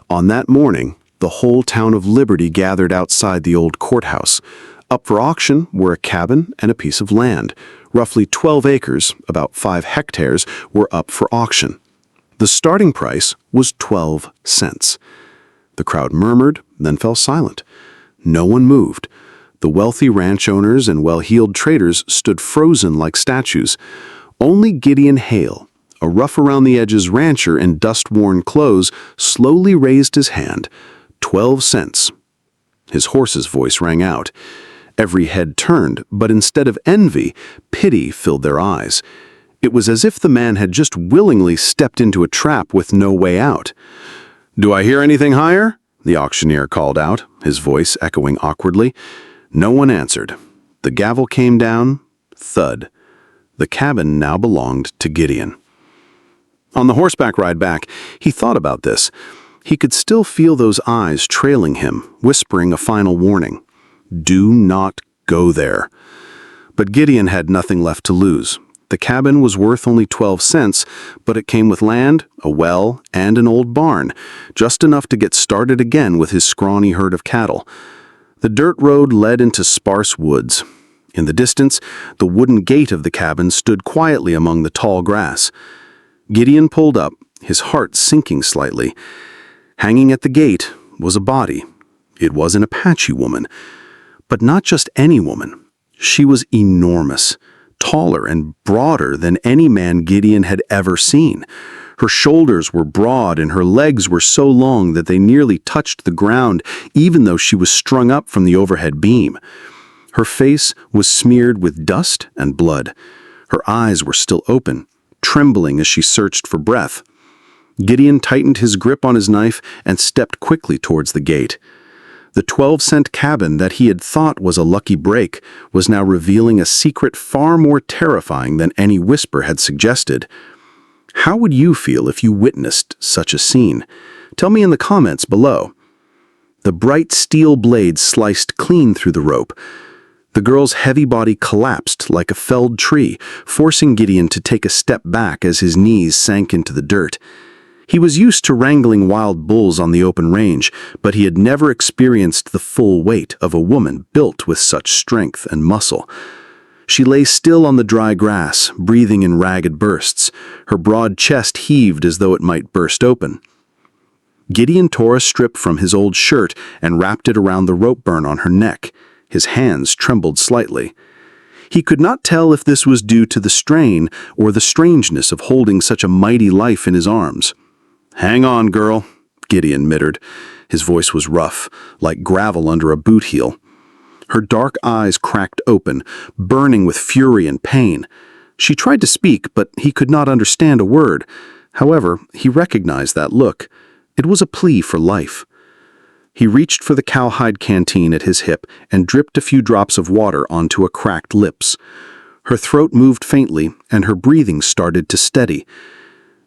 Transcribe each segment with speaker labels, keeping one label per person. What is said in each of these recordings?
Speaker 1: On that morning, the whole town of Liberty gathered outside the old courthouse. Up for auction were a cabin and a piece of land. Roughly 12 acres, about 5 hectares, were up for auction. The starting price was 12 cents. The crowd murmured, then fell silent. No one moved. The wealthy ranch owners and well-heeled traders stood frozen like statues. Only Gideon Hale, a rough-around-the-edges rancher in dust-worn clothes, slowly raised his hand. 12 cents. His horse's voice rang out. Every head turned, but instead of envy, pity filled their eyes. It was as if the man had just willingly stepped into a trap with no way out. "Do I hear anything higher?" the auctioneer called out, his voice echoing awkwardly. No one answered. The gavel came down. Thud. The cabin now belonged to Gideon. On the horseback ride back, he thought about this. He could still feel those eyes trailing him, whispering a final warning. Do not go there. But Gideon had nothing left to lose. The cabin was worth only 12 cents, but it came with land, a well, and an old barn, just enough to get started again with his scrawny herd of cattle. The dirt road led into sparse woods. In the distance, the wooden gate of the cabin stood quietly among the tall grass. Gideon pulled up, his heart sinking slightly. Hanging at the gate was a body. It was an Apache woman. But not just any woman. She was enormous, taller and broader than any man Gideon had ever seen. Her shoulders were broad and her legs were so long that they nearly touched the ground, even though she was strung up from the overhead beam. Her face was smeared with dust and blood. Her eyes were still open, trembling as she searched for breath. Gideon tightened his grip on his knife and stepped quickly towards the gate. The 12-cent cabin that he had thought was a lucky break was now revealing a secret far more terrifying than any whisper had suggested. How would you feel if you witnessed such a scene? Tell me in the comments below. The bright steel blade sliced clean through the rope. The girl's heavy body collapsed like a felled tree, forcing Gideon to take a step back as his knees sank into the dirt. He was used to wrangling wild bulls on the open range, but he had never experienced the full weight of a woman built with such strength and muscle. She lay still on the dry grass, breathing in ragged bursts. Her broad chest heaved as though it might burst open. Gideon tore a strip from his old shirt and wrapped it around the rope burn on her neck. His hands trembled slightly. He could not tell if this was due to the strain or the strangeness of holding such a mighty life in his arms. "Hang on, girl," Gideon mittered. His voice was rough, like gravel under a boot heel. Her dark eyes cracked open, burning with fury and pain. She tried to speak, but he could not understand a word. However, he recognized that look. It was a plea for life. He reached for the cowhide canteen at his hip and dripped a few drops of water onto her cracked lips. Her throat moved faintly, and her breathing started to steady.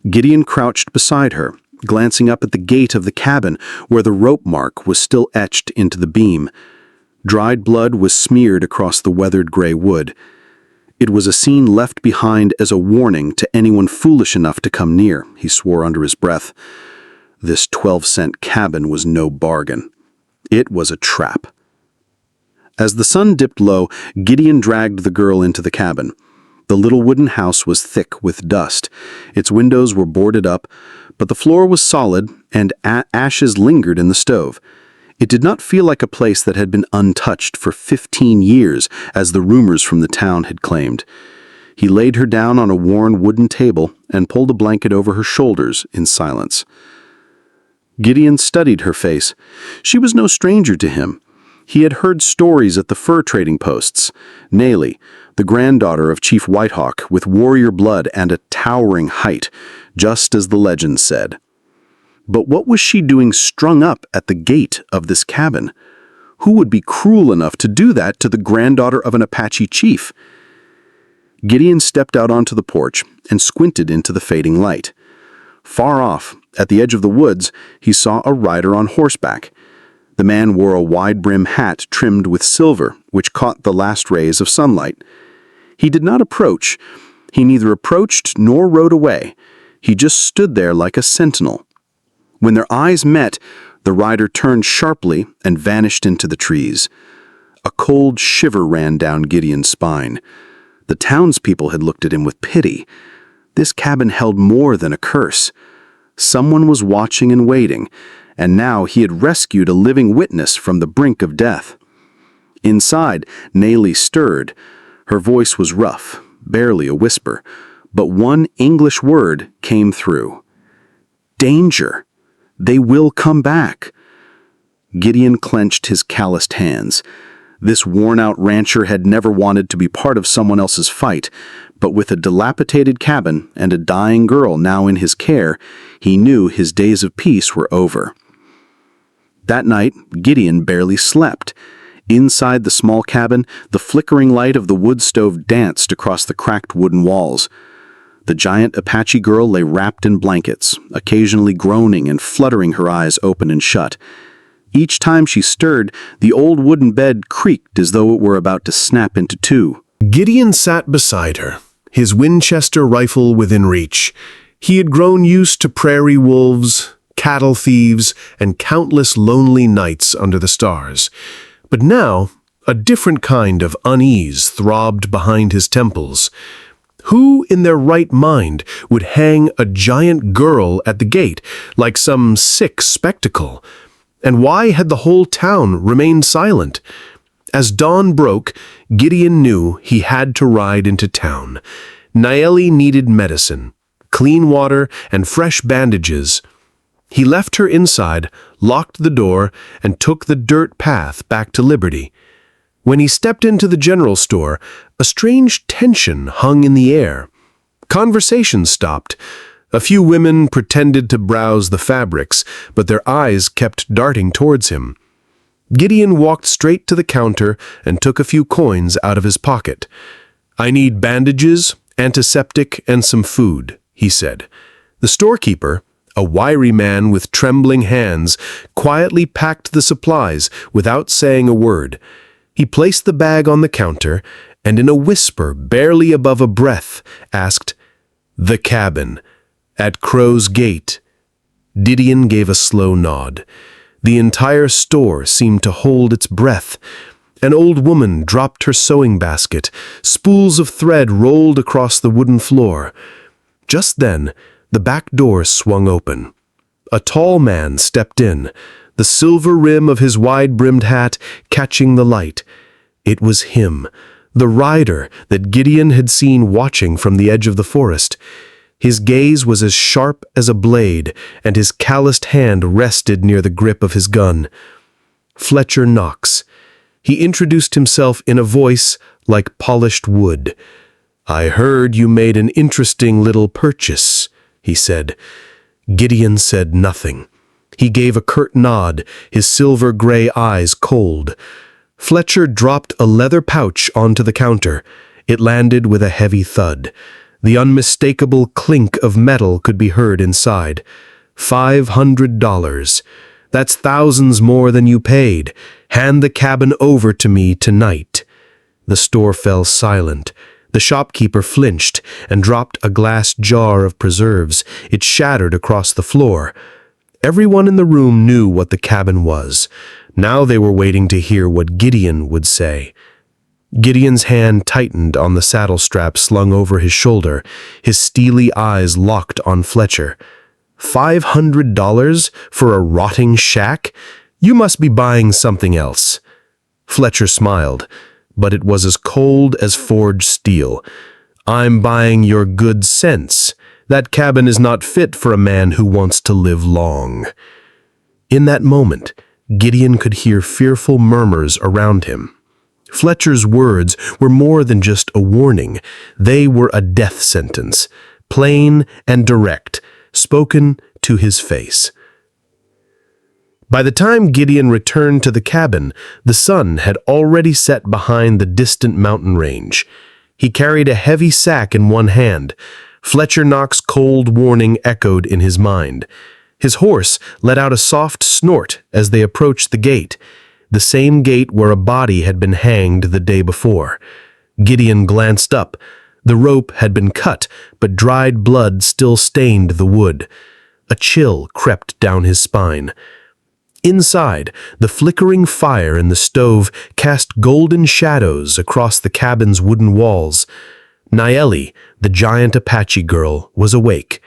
Speaker 1: Gideon crouched beside her, glancing up at the gate of the cabin where the rope mark was still etched into the beam. Dried blood was smeared across the weathered gray wood. It was a scene left behind as a warning to anyone foolish enough to come near, he swore under his breath. This 12-cent cabin was no bargain. It was a trap. As the sun dipped low, Gideon dragged the girl into the cabin. The little wooden house was thick with dust. Its windows were boarded up, but the floor was solid and ashes lingered in the stove. It did not feel like a place that had been untouched for 15 years, as the rumors from the town had claimed. He laid her down on a worn wooden table and pulled a blanket over her shoulders in silence. Gideon studied her face. She was no stranger to him. He had heard stories at the fur trading posts. Nayli, the granddaughter of Chief Whitehawk, with warrior blood and a towering height, just as the legend said. But what was she doing strung up at the gate of this cabin? Who would be cruel enough to do that to the granddaughter of an Apache chief? Gideon stepped out onto the porch and squinted into the fading light. Far off, at the edge of the woods, he saw a rider on horseback. The man wore a wide-brim hat trimmed with silver, which caught the last rays of sunlight. He did not approach. He neither approached nor rode away. He just stood there like a sentinel. When their eyes met, the rider turned sharply and vanished into the trees. A cold shiver ran down Gideon's spine. The townspeople had looked at him with pity. This cabin held more than a curse. Someone was watching and waiting, and now he had rescued a living witness from the brink of death. Inside, Nayli stirred. Her voice was rough, barely a whisper, but one English word came through. Danger. They will come back. Gideon clenched his calloused hands. This worn-out rancher had never wanted to be part of someone else's fight, but with a dilapidated cabin and a dying girl now in his care, he knew his days of peace were over. That night, Gideon barely slept. Inside the small cabin, the flickering light of the wood stove danced across the cracked wooden walls. The giant Apache girl lay wrapped in blankets, occasionally groaning and fluttering her eyes open and shut. Each time she stirred, the old wooden bed creaked as though it were about to snap into two.
Speaker 2: Gideon sat beside her, his Winchester rifle within reach. He had grown used to prairie wolves, cattle thieves, and countless lonely nights under the stars. But now, a different kind of unease throbbed behind his temples. Who in their right mind would hang a giant girl at the gate like some sick spectacle? And why had the whole town remained silent? As dawn broke, Gideon knew he had to ride into town. Nayli needed medicine, clean water, and fresh bandages. He left her inside, locked the door, and took the dirt path back to Liberty. When he stepped into the general store, a strange tension hung in the air. Conversation stopped. A few women pretended to browse the fabrics, but their eyes kept darting towards him. Gideon walked straight to the counter and took a few coins out of his pocket. "I need bandages, antiseptic, and some food," he said. The storekeeper, a wiry man with trembling hands, quietly packed the supplies without saying a word. He placed the bag on the counter and in a whisper barely above a breath asked, "The cabin. At Crow's Gate." Gideon gave a slow nod. The entire store seemed to hold its breath. An old woman dropped her sewing basket. Spools of thread rolled across the wooden floor. Just then, the back door swung open. A tall man stepped in, the silver rim of his wide-brimmed hat catching the light. It was him, the rider that Gideon had seen watching from the edge of the forest. His gaze was as sharp as a blade, and his calloused hand rested near the grip of his gun. Fletcher Knox. He introduced himself in a voice like polished wood. "I heard you made an interesting little purchase," he said. Gideon said nothing. He gave a curt nod, his silver-gray eyes cold. Fletcher dropped a leather pouch onto the counter. It landed with a heavy thud. The unmistakable clink of metal could be heard inside. $500. That's thousands more than you paid. Hand the cabin over to me tonight." The store fell silent. The shopkeeper flinched and dropped a glass jar of preserves. It shattered across the floor. Everyone in the room knew what the cabin was. Now they were waiting to hear what Gideon would say. Gideon's hand tightened on the saddle strap slung over his shoulder, his steely eyes locked on Fletcher. $500 for a rotting shack? You must be buying something else. Fletcher smiled, but it was as cold as forged steel. "I'm buying your good sense. That cabin is not fit for a man who wants to live long." In that moment, Gideon could hear fearful murmurs around him. Fletcher's words were more than just a warning. They were a death sentence, plain and direct, spoken to his face. By the time Gideon returned to the cabin, the sun had already set behind the distant mountain range. He carried a heavy sack in one hand. Fletcher Knox's cold warning echoed in his mind. His horse let out a soft snort as they approached the gate, the same gate where a body had been hanged the day before. Gideon glanced up. The rope had been cut, but dried blood still stained the wood. A chill crept down his spine. Inside, the flickering fire in the stove cast golden shadows across the cabin's wooden walls. Nayeli, the giant Apache girl, was awake.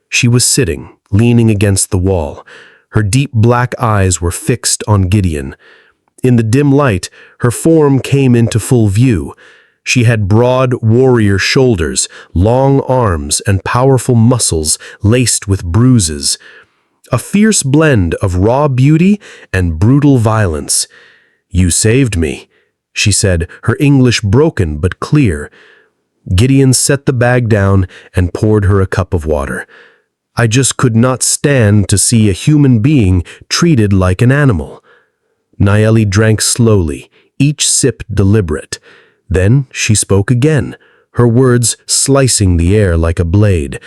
Speaker 2: She was sitting, leaning against the wall. Her deep black eyes were fixed on Gideon. In the dim light, her form came into full view. She had broad warrior shoulders, long arms, and powerful muscles laced with bruises. A fierce blend of raw beauty and brutal violence. "You saved me," she said, her English broken but clear. Gideon set the bag down and poured her a cup of water. "I just could not stand to see a human being treated like an animal." Nayeli drank slowly, each sip deliberate. Then she spoke again, her words slicing the air like a blade.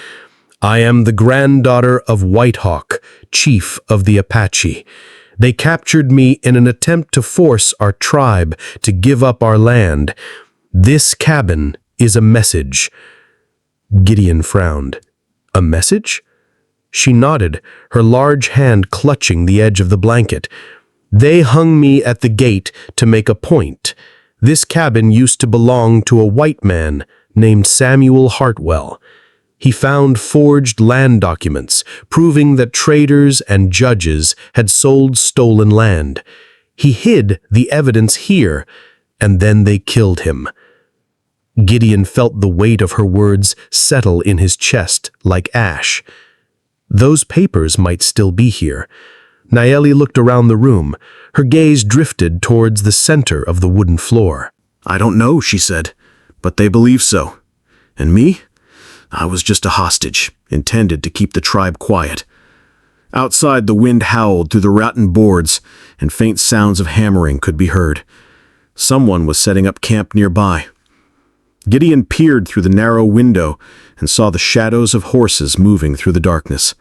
Speaker 2: "I am the granddaughter of Whitehawk, chief of the Apache. They captured me in an attempt to force our tribe to give up our land. This cabin is a message." Gideon frowned. "A message?" She nodded, her large hand clutching the edge of the blanket. "They hung me at the gate to make a point. This cabin used to belong to a white man named Samuel Hartwell. He found forged land documents proving that traders and judges had sold stolen land. He hid the evidence here, and then they killed him." Gideon felt the weight of her words settle in his chest like ash. Those papers might still be here. Nayeli looked around the room. Her gaze drifted towards the center of the wooden floor.
Speaker 1: "I don't know," she said, "but they believe so. And me? I was just a hostage, intended to keep the tribe quiet." Outside, the wind howled through the rotten boards, and faint sounds of hammering could be heard. Someone was setting up camp nearby. Gideon peered through the narrow window and saw the shadows of horses moving through the darkness.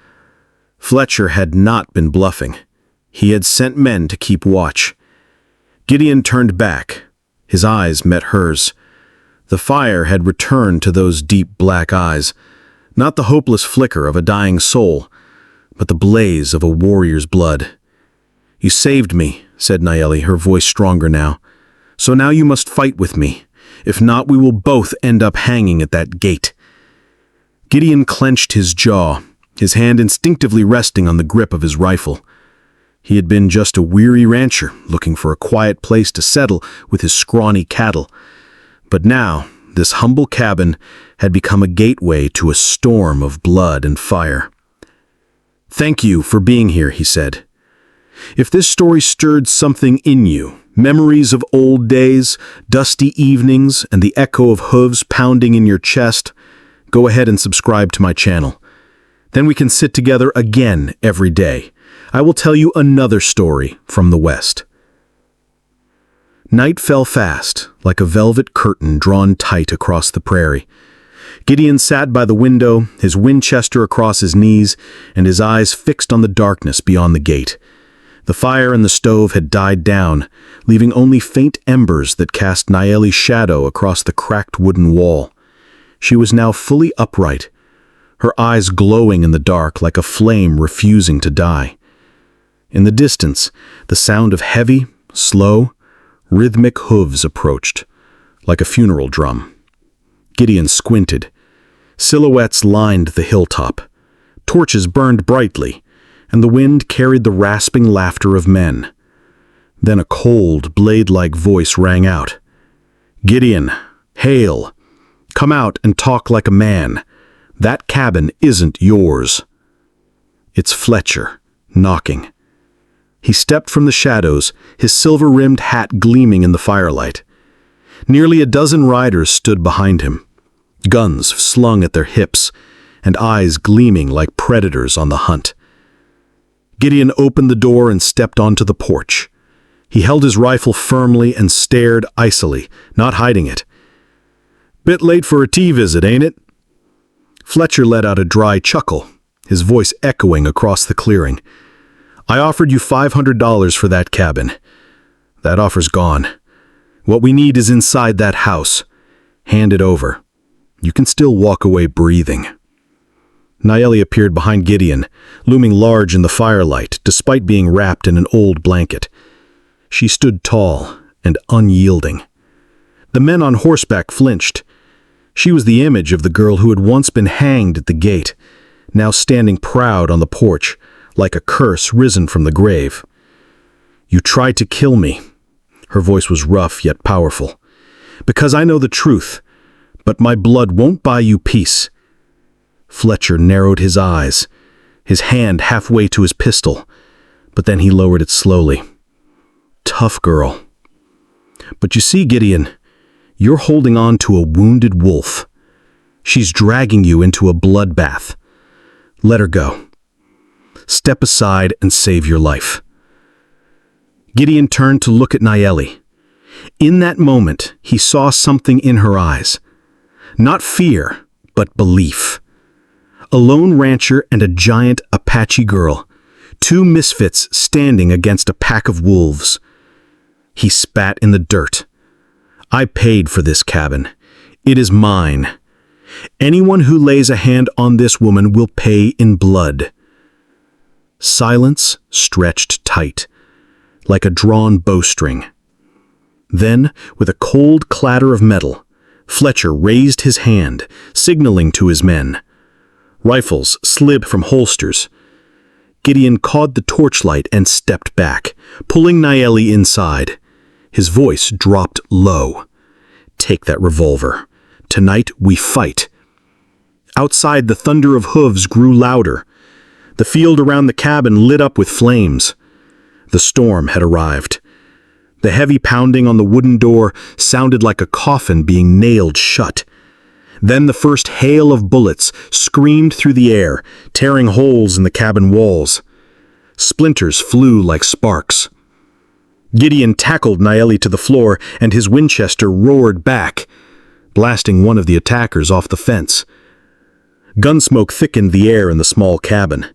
Speaker 1: Fletcher had not been bluffing. He had sent men to keep watch. Gideon turned back. His eyes met hers. The fire had returned to those deep black eyes, not the hopeless flicker of a dying soul, but the blaze of a warrior's blood. "You saved me," said Nayeli, her voice stronger now. "So now you must fight with me. If not, we will both end up hanging at that gate." Gideon clenched his jaw, his hand instinctively resting on the grip of his rifle. He had been just a weary rancher, looking for a quiet place to settle with his scrawny cattle. But now, this humble cabin had become a gateway to a storm of blood and fire. "Thank you for being here," he said. "If this story stirred something in you, memories of old days, dusty evenings, and the echo of hooves pounding in your chest, go ahead and subscribe to my channel. Then we can sit together again every day. I will tell you another story from the West." Night fell fast, like a velvet curtain drawn tight across the prairie. Gideon sat by the window, his Winchester across his knees, and his eyes fixed on the darkness beyond the gate. The fire in the stove had died down, leaving only faint embers that cast Nayeli's shadow across the cracked wooden wall. She was now fully upright, her eyes glowing in the dark like a flame refusing to die. In the distance, the sound of heavy, slow, rhythmic hooves approached, like a funeral drum. Gideon squinted. Silhouettes lined the hilltop. Torches burned brightly, and the wind carried the rasping laughter of men. Then a cold, blade-like voice rang out. "Gideon, hail! Come out and talk like a man. That cabin isn't yours." It's Fletcher, knocking. He stepped from the shadows, his silver-rimmed hat gleaming in the firelight. Nearly a dozen riders stood behind him, guns slung at their hips, and eyes gleaming like predators on the hunt. Gideon opened the door and stepped onto the porch. He held his rifle firmly and stared icily, not hiding it. "Bit late for a tea visit, ain't it?" Fletcher let out a dry chuckle, his voice echoing across the clearing. "I offered you $500 for that cabin. That offer's gone. What we need is inside that house. Hand it over. You can still walk away breathing."
Speaker 3: Nayeli appeared behind Gideon, looming large in the firelight, despite being wrapped in an old blanket. She stood tall and unyielding. The men on horseback flinched. She was the image of the girl who had once been hanged at the gate, now standing proud on the porch, like a curse risen from the grave. "You tried to kill me." Her voice was rough yet powerful. "Because I know the truth, but my blood won't buy you peace." Fletcher narrowed his eyes, his hand halfway to his pistol, but then he lowered it slowly. "Tough girl. But you see, Gideon, you're holding on to a wounded wolf. She's dragging you into a bloodbath. Let her go. Step aside and save your life." Gideon turned to look at Nayeli. In that moment, he saw something in her eyes. Not fear, but belief. A lone rancher and a giant Apache girl, two misfits standing against a pack of wolves. He spat in the dirt. "I paid for this cabin. It is mine. Anyone who lays a hand on this woman will pay in blood." Silence stretched tight, like a drawn bowstring. Then, with a cold clatter of metal, Fletcher raised his hand, signaling to his men. Rifles slid from holsters. Gideon caught the torchlight and stepped back, pulling Nayeli inside. His voice dropped low. "Take that revolver. Tonight we fight." Outside, the thunder of hooves grew louder. The field around the cabin lit up with flames. The storm had arrived. The heavy pounding on the wooden door sounded like a coffin being nailed shut. Then the first hail of bullets screamed through the air, tearing holes in the cabin walls. Splinters flew like sparks. Gideon tackled Nayeli to the floor, and his Winchester roared back, blasting one of the attackers off the fence. Gunsmoke thickened the air in the small cabin.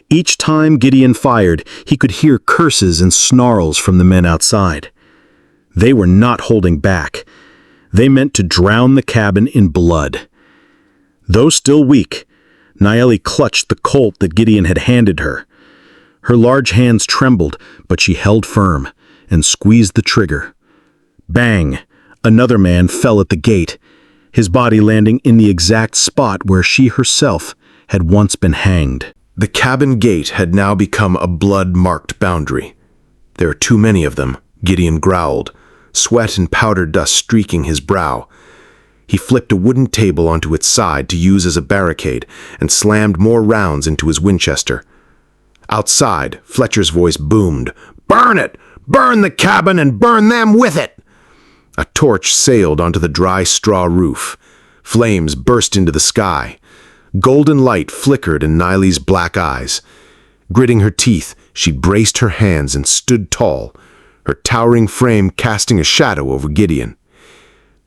Speaker 3: Each time Gideon fired, he could hear curses and snarls from the men outside. They were not holding back. They meant to drown the cabin in blood. Though still weak, Nayeli clutched the Colt that Gideon had handed her. Her large hands trembled, but she held firm and squeezed the trigger. Bang! Another man fell at the gate, his body landing in the exact spot where she herself had once been hanged.
Speaker 1: The cabin gate had now become a blood-marked boundary. "There are too many of them," Gideon growled, sweat and powder dust streaking his brow. He flipped a wooden table onto its side to use as a barricade and slammed more rounds into his Winchester. Outside, Fletcher's voice boomed, "Burn it! Burn the cabin and burn them with it!" A torch sailed onto the dry straw roof. Flames burst into the sky. Golden light flickered in Nayeli's black eyes. Gritting her teeth, she braced her hands and stood tall, her towering frame casting a shadow over Gideon.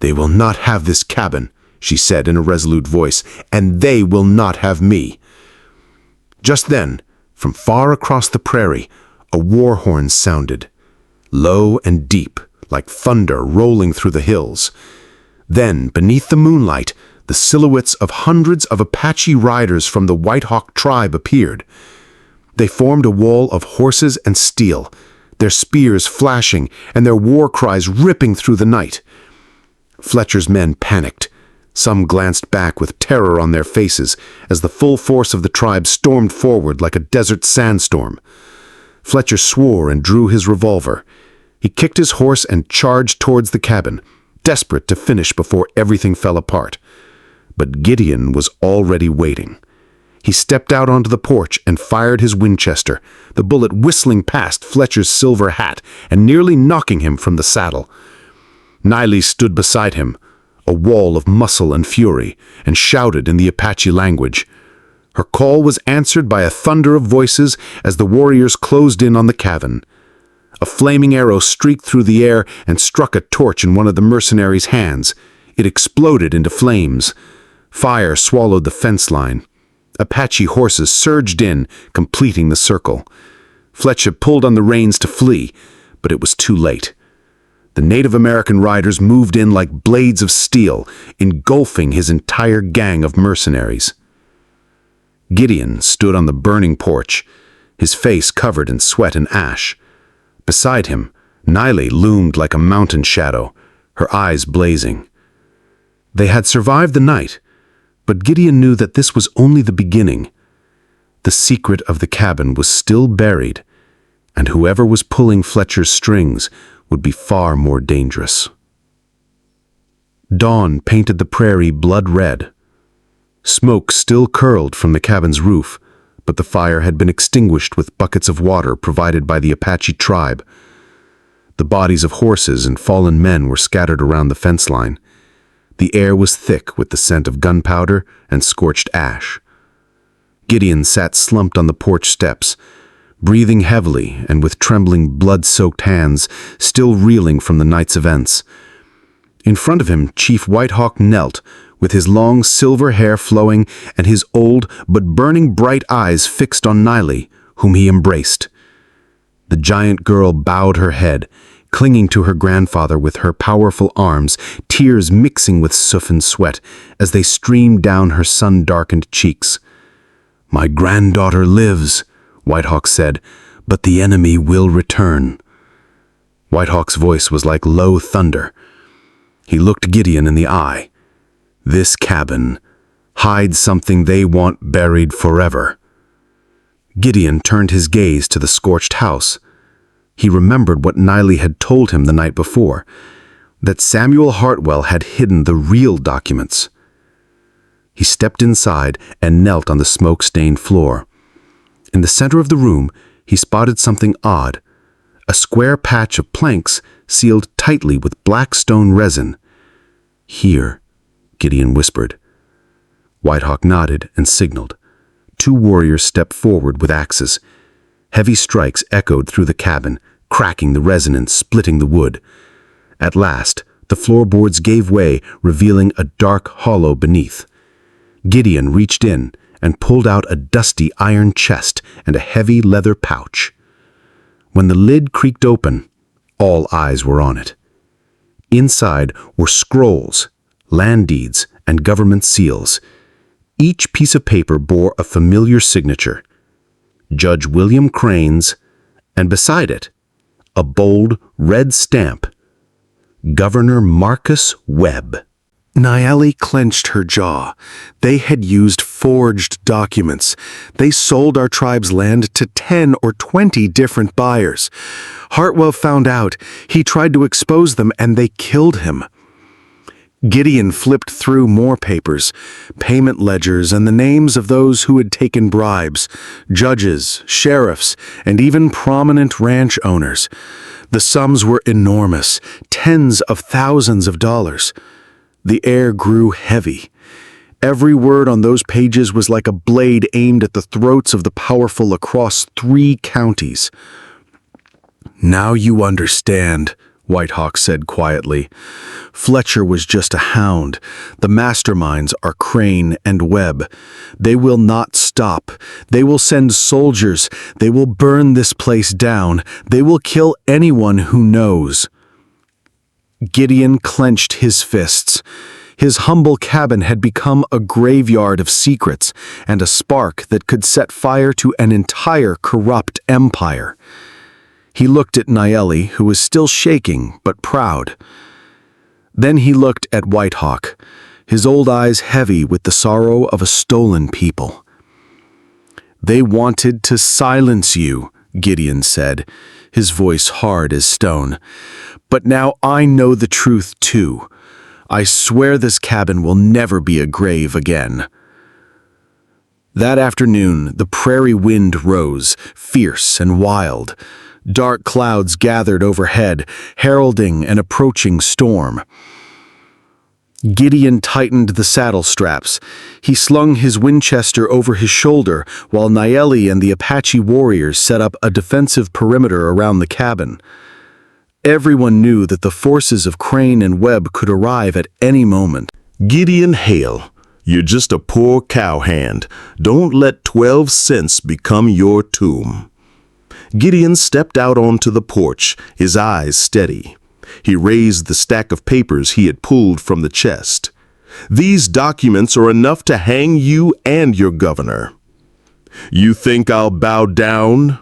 Speaker 1: "They will not have this cabin," she said in a resolute voice, "and they will not have me." Just then, from far across the prairie, a war horn sounded, low and deep, like thunder rolling through the hills. Then, beneath the moonlight, the silhouettes of hundreds of Apache riders from the White Hawk tribe appeared. They formed a wall of horses and steel, their spears flashing and their war cries ripping through the night. Fletcher's men panicked. Some glanced back with terror on their faces as the full force of the tribe stormed forward like a desert sandstorm. Fletcher swore and drew his revolver. He kicked his horse and charged towards the cabin, desperate to finish before everything fell apart. But Gideon was already waiting. He stepped out onto the porch and fired his Winchester, the bullet whistling past Fletcher's silver hat and nearly knocking him from the saddle. Nayeli stood beside him, a wall of muscle and fury, and shouted in the Apache language. Her call was answered by a thunder of voices as the warriors closed in on the cabin. A flaming arrow streaked through the air and struck a torch in one of the mercenaries' hands. It exploded into flames. Fire swallowed the fence line. Apache horses surged in, completing the circle. Fletcher pulled on the reins to flee, but it was too late. The Native American riders moved in like blades of steel, engulfing his entire gang of mercenaries. Gideon stood on the burning porch, his face covered in sweat and ash. Beside him, Niley loomed like a mountain shadow, her eyes blazing. They had survived the night, but Gideon knew that this was only the beginning. The secret of the cabin was still buried, and whoever was pulling Fletcher's strings would be far more dangerous. Dawn painted the prairie blood red. Smoke still curled from the cabin's roof, but the fire had been extinguished with buckets of water provided by the Apache tribe. The bodies of horses and fallen men were scattered around the fence line. The air was thick with the scent of gunpowder and scorched ash. Gideon sat slumped on the porch steps, breathing heavily and with trembling, blood-soaked hands, still reeling from the night's events. In front of him, Chief Whitehawk knelt, with his long silver hair flowing and his old but burning bright eyes fixed on Niley, whom he embraced. The giant girl bowed her head, clinging to her grandfather with her powerful arms, tears mixing with soot and sweat as they streamed down her sun-darkened cheeks. "My granddaughter lives," Whitehawk said, "but the enemy will return." Whitehawk's voice was like low thunder. He looked Gideon in the eye. "This cabin hides something they want buried forever." Gideon turned his gaze to the scorched house. He remembered what Niley had told him the night before, that Samuel Hartwell had hidden the real documents. He stepped inside and knelt on the smoke-stained floor. In the center of the room, he spotted something odd, a square patch of planks sealed tightly with black stone resin. "Here," Gideon whispered. Whitehawk nodded and signaled. Two warriors stepped forward with axes. Heavy strikes echoed through the cabin, cracking the resin and splitting the wood. At last, the floorboards gave way, revealing a dark hollow beneath. Gideon reached in and pulled out a dusty iron chest and a heavy leather pouch. When the lid creaked open, all eyes were on it. Inside were scrolls, land deeds, and government seals. Each piece of paper bore a familiar signature, Judge William Crane's, and beside it, a bold red stamp, Governor Marcus Webb.
Speaker 2: Niley clenched her jaw. They had used forged documents. They sold our tribe's land to 10 or 20 different buyers. Hartwell found out. He tried to expose them, and they killed him. Gideon flipped through more papers, payment ledgers, and the names of those who had taken bribes, judges, sheriffs, and even prominent ranch owners. The sums were enormous, tens of thousands of dollars. The air grew heavy. Every word on those pages was like a blade aimed at the throats of the powerful across 3 counties. "Now you understand," Whitehawk said quietly. "Fletcher was just a hound. The masterminds are Crane and Webb. They will not stop. They will send soldiers. They will burn this place down. They will kill anyone who knows." Gideon clenched his fists. His humble cabin had become a graveyard of secrets and a spark that could set fire to an entire corrupt empire. He looked at Niley, who was still shaking but proud. Then he looked at Whitehawk, his old eyes heavy with the sorrow of a stolen people. "They wanted to silence you," Gideon said, his voice hard as stone. "But now I know the truth too. I swear this cabin will never be a grave again." That afternoon, the prairie wind rose, fierce and wild. Dark clouds gathered overhead, heralding an approaching storm. Gideon tightened the saddle straps. He slung his Winchester over his shoulder while Niley and the Apache warriors set up a defensive perimeter around the cabin. Everyone knew that the forces of Crane and Webb could arrive at any moment.
Speaker 4: "Gideon Hale, you're just a poor cowhand. Don't let 12 cents become your tomb." Gideon stepped out onto the porch, his eyes steady. He raised the stack of papers he had pulled from the chest. "These documents are enough to hang you and your governor." You think I'll bow down?"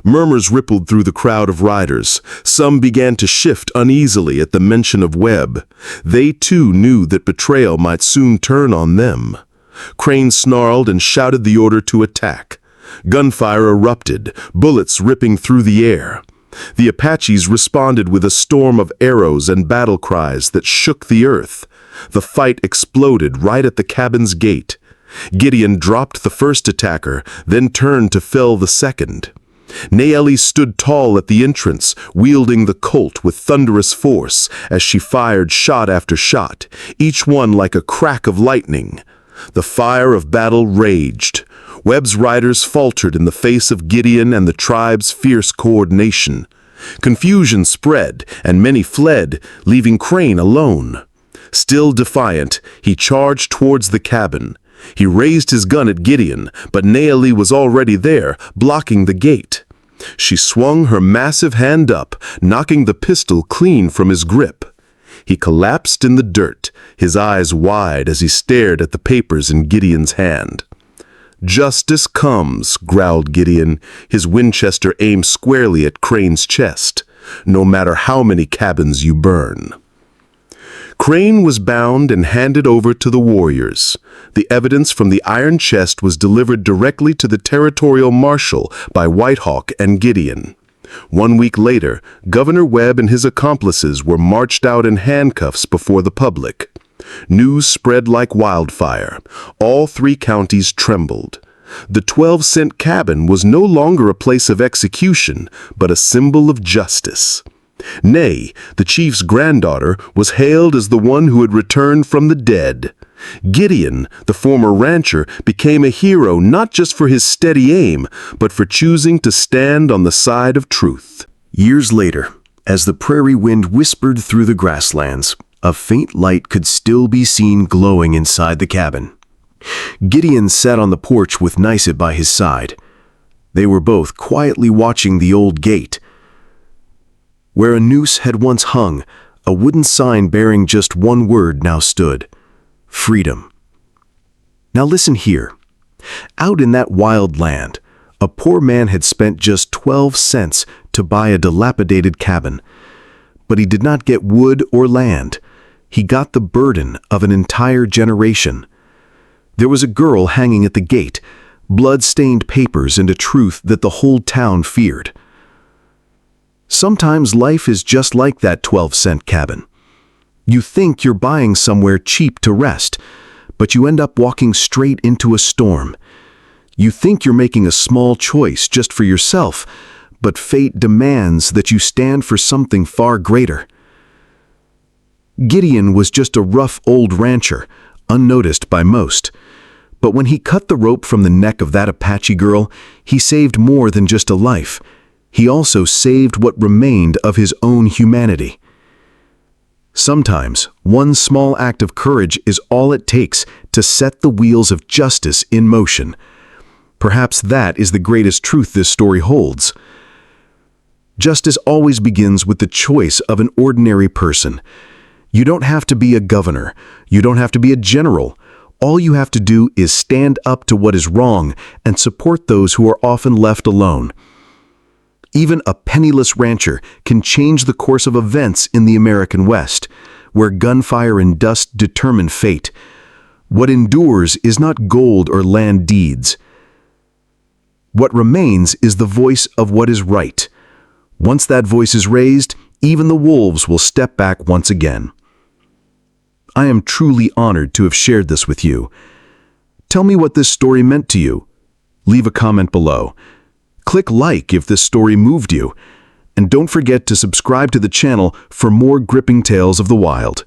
Speaker 4: Murmurs rippled through the crowd of riders. Some began to shift uneasily at the mention of Webb. They too knew that betrayal might soon turn on them. Crane snarled and shouted the order to attack. Gunfire erupted, bullets ripping through the air. The Apaches responded with a storm of arrows and battle cries that shook the earth. The fight exploded right at the cabin's gate. Gideon dropped the first attacker, then turned to fell the second. Nayeli stood tall at the entrance, wielding the Colt with thunderous force as she fired shot after shot, each one like a crack of lightning. The fire of battle raged. Webb's riders faltered in the face of Gideon and the tribe's fierce coordination. Confusion spread, and many fled, leaving Crane alone. Still defiant, he charged towards the cabin. He raised his gun at Gideon, but Nayeli was already there, blocking the gate. She swung her massive hand up, knocking the pistol clean from his grip. He collapsed in the dirt, his eyes wide as he stared at the papers in Gideon's hand. "Justice comes," growled Gideon, his Winchester aimed squarely at Crane's chest. "No matter how many cabins you burn." Crane was bound and handed over to the warriors. The evidence from the iron chest was delivered directly to the territorial marshal by Whitehawk and Gideon. 1 week later, Governor Webb and his accomplices were marched out in handcuffs before the public. News spread like wildfire. All 3 counties trembled. The 12-cent cabin was no longer a place of execution, but a symbol of justice. Nay, the chief's granddaughter was hailed as the one who had returned from the dead. Gideon, the former rancher, became a hero not just for his steady aim, but for choosing to stand on the side of truth.
Speaker 1: Years later, as the prairie wind whispered through the grasslands, a faint light could still be seen glowing inside the cabin. Gideon sat on the porch with Niset by his side. They were both quietly watching the old gate. Where a noose had once hung, a wooden sign bearing just one word now stood: freedom. Now listen here. Out in that wild land, a poor man had spent just 12 cents to buy a dilapidated cabin. But he did not get wood or land. He got the burden of an entire generation. There was a girl hanging at the gate, blood-stained papers and a truth that the whole town feared. Sometimes life is just like that 12-cent cabin. You think you're buying somewhere cheap to rest, but you end up walking straight into a storm. You think you're making a small choice just for yourself, but fate demands that you stand for something far greater. Gideon was just a rough old rancher, unnoticed by most. But when he cut the rope from the neck of that Apache girl, he saved more than just a life. He also saved what remained of his own humanity. Sometimes, one small act of courage is all it takes to set the wheels of justice in motion. Perhaps that is the greatest truth this story holds. Justice always begins with the choice of an ordinary person. You don't have to be a governor. You don't have to be a general. All you have to do is stand up to what is wrong and support those who are often left alone. Even a penniless rancher can change the course of events in the American West, where gunfire and dust determine fate. What endures is not gold or land deeds. What remains is the voice of what is right. Once that voice is raised, even the wolves will step back once again. I am truly honored to have shared this with you. Tell me what this story meant to you. Leave a comment below. Click like if this story moved you. And don't forget to subscribe to the channel for more gripping tales of the wild.